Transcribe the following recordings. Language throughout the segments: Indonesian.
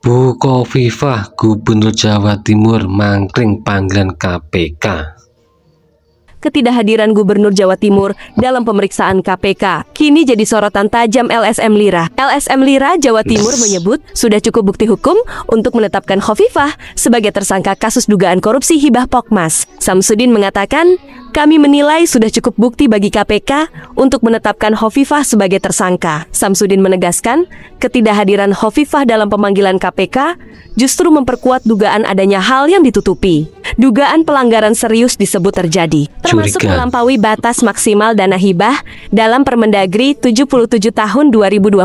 Bu Khofifah, Gubernur Jawa Timur mangkring panggilan KPK. Ketidakhadiran Gubernur Jawa Timur dalam pemeriksaan KPK kini jadi sorotan tajam LSM Lira. LSM Lira Jawa Timur menyebut sudah cukup bukti hukum untuk menetapkan Khofifah sebagai tersangka kasus dugaan korupsi hibah Pokmas. Samsudin mengatakan, kami menilai sudah cukup bukti bagi KPK untuk menetapkan Khofifah sebagai tersangka. Samsudin menegaskan, ketidakhadiran Khofifah dalam pemanggilan KPK justru memperkuat dugaan adanya hal yang ditutupi. Dugaan pelanggaran serius disebut terjadi, termasuk melampaui batas maksimal dana hibah dalam Permendagri 77 tahun 2020,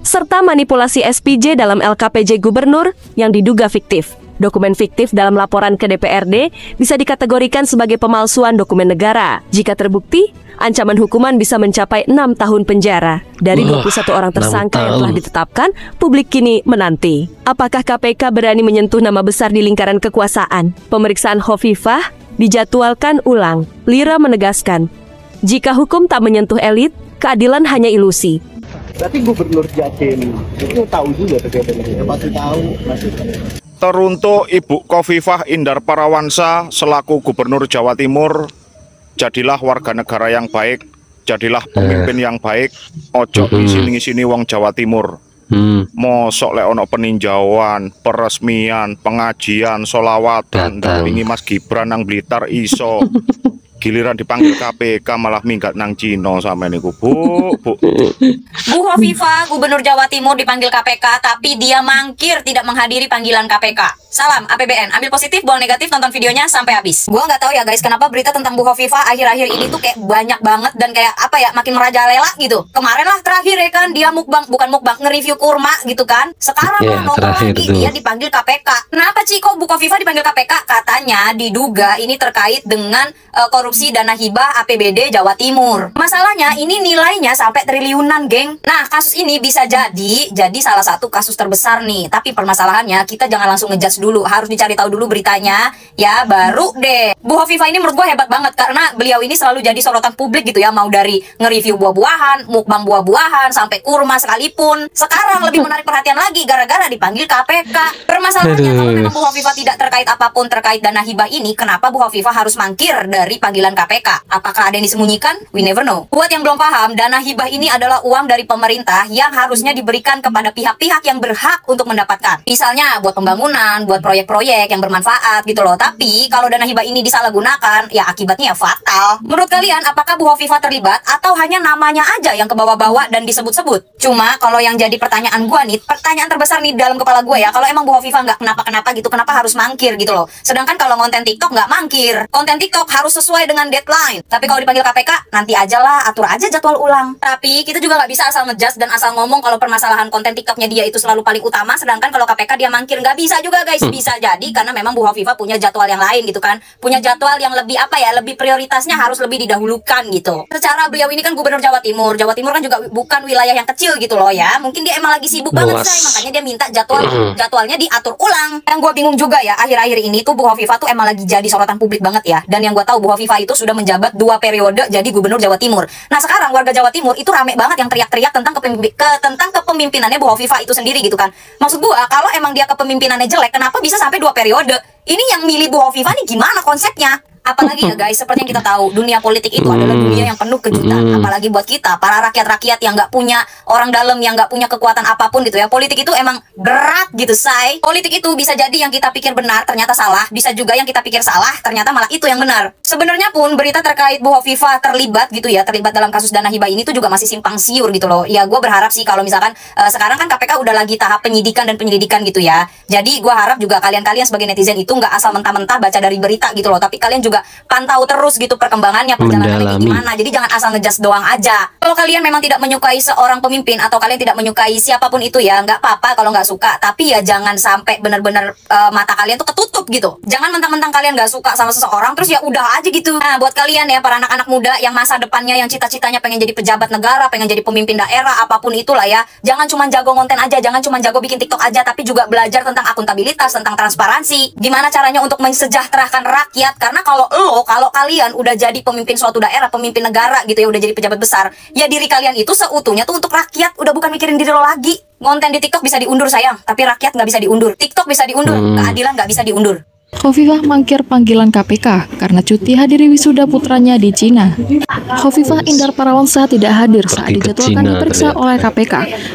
serta manipulasi SPJ dalam LKPJ Gubernur yang diduga fiktif. Dokumen fiktif dalam laporan ke DPRD bisa dikategorikan sebagai pemalsuan dokumen negara. Jika terbukti, ancaman hukuman bisa mencapai 6 tahun penjara. Dari 21 orang tersangka yang telah ditetapkan, publik kini menanti. Apakah KPK berani menyentuh nama besar di lingkaran kekuasaan? Pemeriksaan Khofifah dijadwalkan ulang. Lira menegaskan, jika hukum tak menyentuh elit, keadilan hanya ilusi. Berarti Gubernur Jatim itu tahu juga terkait dengan pasti tahu. Teruntuk Ibu Khofifah Indar Parawansa selaku Gubernur Jawa Timur, jadilah warga negara yang baik, jadilah pemimpin yang baik, ojo ngisini-ngisini wong Jawa Timur. Mosok lek ono peninjauan, peresmian, pengajian, solawatan, dampingi Mas Gibran nang Blitar iso. Giliran dipanggil KPK malah minggat nang Cino sama niku, Bu. Bu Khofifah, Gubernur Jawa Timur dipanggil KPK, tapi dia mangkir tidak menghadiri panggilan KPK. Salam APBN, ambil positif, buang negatif, tonton videonya sampai habis. Gua nggak tahu ya guys, kenapa berita tentang Bu Khofifah akhir-akhir ini tuh kayak banyak banget dan kayak apa ya, makin merajalela gitu. Kemarin lah terakhir ya kan, dia mukbang, bukan mukbang, nge-review kurma gitu kan. Sekarang lah ngomong lagi dia dipanggil KPK. Kenapa Ci kok Bu Khofifah dipanggil KPK? Katanya diduga ini terkait dengan korupsi dana hibah APBD Jawa Timur. Masalahnya ini nilainya sampai triliunan, geng. Nah, kasus ini bisa jadi salah satu kasus terbesar nih. Tapi permasalahannya kita jangan langsung ngejudge dulu, harus dicari tahu dulu beritanya ya, baru deh. Bu Khofifah ini menurut gue hebat banget karena beliau ini selalu jadi sorotan publik gitu ya, mau dari nge-review buah-buahan, mukbang buah-buahan, sampai kurma sekalipun. Sekarang lebih menarik perhatian lagi gara-gara dipanggil KPK. Permasalahannya kalau memang Bu Khofifah tidak terkait apapun terkait dana hibah ini, kenapa Bu Khofifah harus mangkir dari panggilan KPK? Apakah ada yang disembunyikan? We never know. Buat yang belum paham, dana hibah ini adalah uang dari pemerintah yang harusnya diberikan kepada pihak-pihak yang berhak untuk mendapatkan. Misalnya buat pembangunan, buat proyek-proyek yang bermanfaat gitu loh. Tapi kalau dana hibah ini disalahgunakan, ya akibatnya ya fatal. Menurut kalian, apakah Bu Khofifah terlibat atau hanya namanya aja yang kebawa-bawa dan disebut-sebut? Cuma kalau yang jadi pertanyaan gue nih, pertanyaan terbesar nih dalam kepala gue ya, kalau emang Bu Khofifah nggak kenapa-kenapa gitu, kenapa harus mangkir gitu loh? Sedangkan kalau konten TikTok nggak mangkir, konten TikTok harus sesuai dengan deadline. Tapi kalau dipanggil KPK, nanti aja lah, atur aja jadwal ulang. Tapi kita juga nggak bisa asal ngejudge dan asal ngomong kalau permasalahan konten TikToknya dia itu selalu paling utama, sedangkan kalau KPK dia mangkir. Nggak bisa juga guys. Bisa jadi karena memang Bu Khofifah punya jadwal yang lain gitu kan, punya jadwal yang lebih apa ya, lebih prioritasnya harus lebih didahulukan gitu. Secara beliau ini kan Gubernur Jawa Timur kan juga bukan wilayah yang kecil gitu loh ya, mungkin dia emang lagi sibuk banget say, makanya dia minta jadwalnya diatur ulang. Yang gue bingung juga ya, akhir-akhir ini tuh Bu Khofifah tuh emang lagi jadi sorotan publik banget ya, dan yang gue tahu Bu Khofifah itu sudah menjabat 2 periode jadi Gubernur Jawa Timur. Nah sekarang warga Jawa Timur itu rame banget yang teriak-teriak tentang kepemimpinannya Bu Khofifah itu sendiri gitu kan. Maksud gue, kalau emang dia kepemimpinannya jelek, kenapa bisa sampai 2 periode? Ini yang milih Bu Khofifah nih gimana konsepnya? Apalagi ya guys, seperti yang kita tahu, dunia politik itu adalah dunia yang penuh kejutan. Apalagi buat kita, para rakyat-rakyat yang nggak punya orang dalam, yang nggak punya kekuatan apapun gitu ya. Politik itu emang berat gitu, say. Politik itu bisa jadi yang kita pikir benar, ternyata salah. Bisa juga yang kita pikir salah, ternyata malah itu yang benar. Sebenarnya pun berita terkait Bu Khofifah terlibat gitu ya, terlibat dalam kasus dana hibah ini tuh juga masih simpang siur gitu loh. Ya gue berharap sih kalau misalkan sekarang kan KPK udah lagi tahap penyidikan dan penyelidikan gitu ya. Jadi gue harap juga kalian-kalian sebagai netizen itu nggak asal mentah-mentah baca dari berita gitu loh, tapi kalian juga pantau terus gitu perkembangannya, perjalanannya gimana. Jadi jangan asal ngejudge doang aja. Kalau kalian memang tidak menyukai seorang pemimpin atau kalian tidak menyukai siapapun itu ya, nggak apa-apa kalau nggak suka. Tapi ya jangan sampai benar-benar mata kalian tuh ketutup gitu. Jangan mentang-mentang kalian nggak suka sama seseorang terus ya udah aja gitu. Nah buat kalian ya para anak-anak muda yang masa depannya, yang cita-citanya pengen jadi pejabat negara, pengen jadi pemimpin daerah, apapun itulah ya, jangan cuma jago konten aja, jangan cuma jago bikin TikTok aja, tapi juga belajar tentang akuntabilitas, tentang transparansi, gimana caranya untuk mensejahterakan rakyat. Karena kalau kalian udah jadi pemimpin suatu daerah, pemimpin negara gitu ya, udah jadi pejabat besar, ya diri kalian itu seutuhnya tuh untuk rakyat, udah bukan mikirin diri lo lagi. Konten di TikTok bisa diundur sayang, tapi rakyat nggak bisa diundur. TikTok bisa diundur, keadilan nggak bisa diundur. Khofifah mangkir panggilan KPK karena cuti hadiri wisuda putranya di Cina. Khofifah Indar Parawansa tidak hadir saat dijadwalkan diperiksa oleh KPK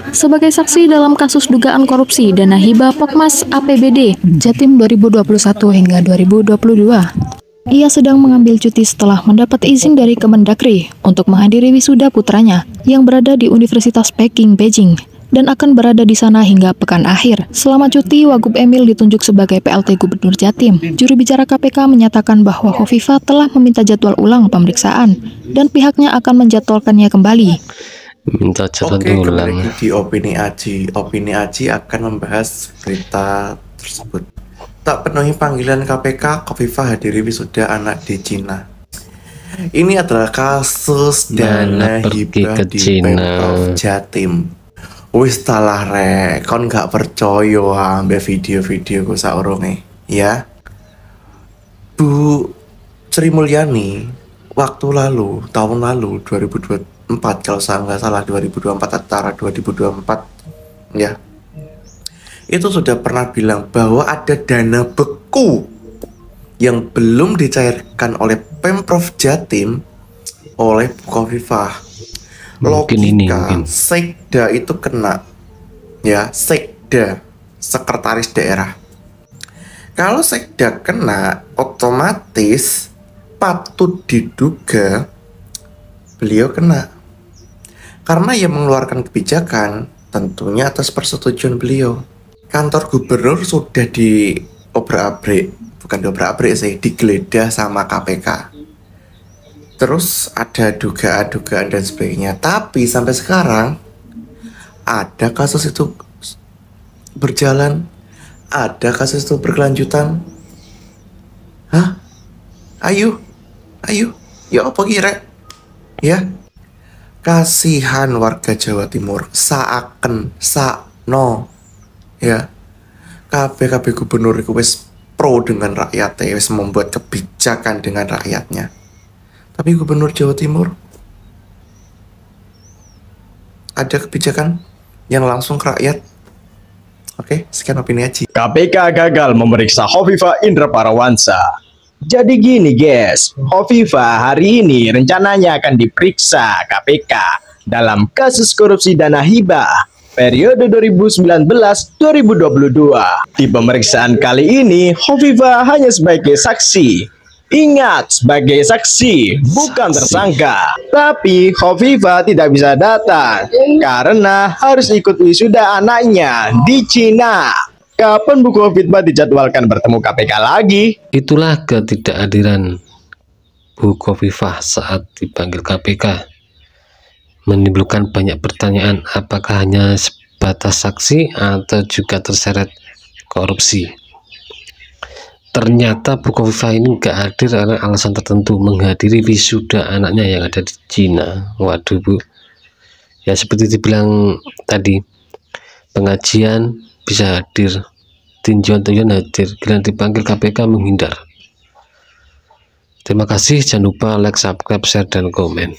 sebagai saksi dalam kasus dugaan korupsi dana hibah Pokmas APBD Jatim 2021 hingga 2022. Ia sedang mengambil cuti setelah mendapat izin dari Kemendagri untuk menghadiri wisuda putranya yang berada di Universitas Peking, Beijing, dan akan berada di sana hingga pekan akhir. Selama cuti, Wagub Emil ditunjuk sebagai PLT Gubernur Jatim. Juru bicara KPK menyatakan bahwa Khofifah telah meminta jadwal ulang pemeriksaan dan pihaknya akan menjadwalkannya kembali. Minta jadwal ulang. Di Opini Aji. Opini Aji akan membahas berita tersebut. Tak penuhi panggilan KPK, Khofifah hadiri wisuda anak di Cina. Ini adalah kasus dana hibah di Pemprov Jatim. Wis talah rek, kon gak percaya ambek video-video ku saurunge, ya. Bu Sri Mulyani waktu lalu, tahun lalu 2024 kalau saya nggak salah 2024 antara 2024 ya. Itu sudah pernah bilang bahwa ada dana beku yang belum dicairkan oleh Pemprov Jatim oleh Khofifah. Logika sekda itu kena, ya, sekda, sekretaris daerah. Kalau sekda kena, otomatis patut diduga beliau kena, karena yang mengeluarkan kebijakan tentunya atas persetujuan beliau. Kantor gubernur sudah diobrak-abrik, bukan diobrak-abrik sih, digeledah sama KPK. Terus ada dugaan-dugaan dan sebagainya. Tapi sampai sekarang ada kasus itu berjalan, ada kasus itu berkelanjutan. Hah? Ayo, ya apa kira? Ya, kasihan warga Jawa Timur. Ya, KB gubernur itu wis pro dengan rakyatnya, wis membuat kebijakan dengan rakyatnya. Tapi Gubernur Jawa Timur ada kebijakan yang langsung ke rakyat. Oke, sekian Opini Aji. KPK gagal memeriksa Khofifah Indar Parawansa. Jadi gini guys, Khofifah hari ini rencananya akan diperiksa KPK dalam kasus korupsi dana hibah periode 2019-2022. Di pemeriksaan kali ini, Khofifah hanya sebagai saksi. Ingat, sebagai saksi, bukan tersangka. Tapi Khofifah tidak bisa datang karena harus ikut wisuda anaknya di Cina. Kapan Bu Khofifah dijadwalkan bertemu KPK lagi? Itulah ketidakhadiran Bu Khofifah saat dipanggil KPK. Menimbulkan banyak pertanyaan, apakah hanya sebatas saksi atau juga terseret korupsi. Ternyata Bu Khofifah ini nggak hadir karena alasan tertentu, menghadiri wisuda anaknya yang ada di Cina. Waduh Bu, ya seperti dibilang tadi, pengajian bisa hadir, tinjauan hadir, giliran dipanggil KPK menghindar. Terima kasih, jangan lupa like, subscribe, share, dan komen.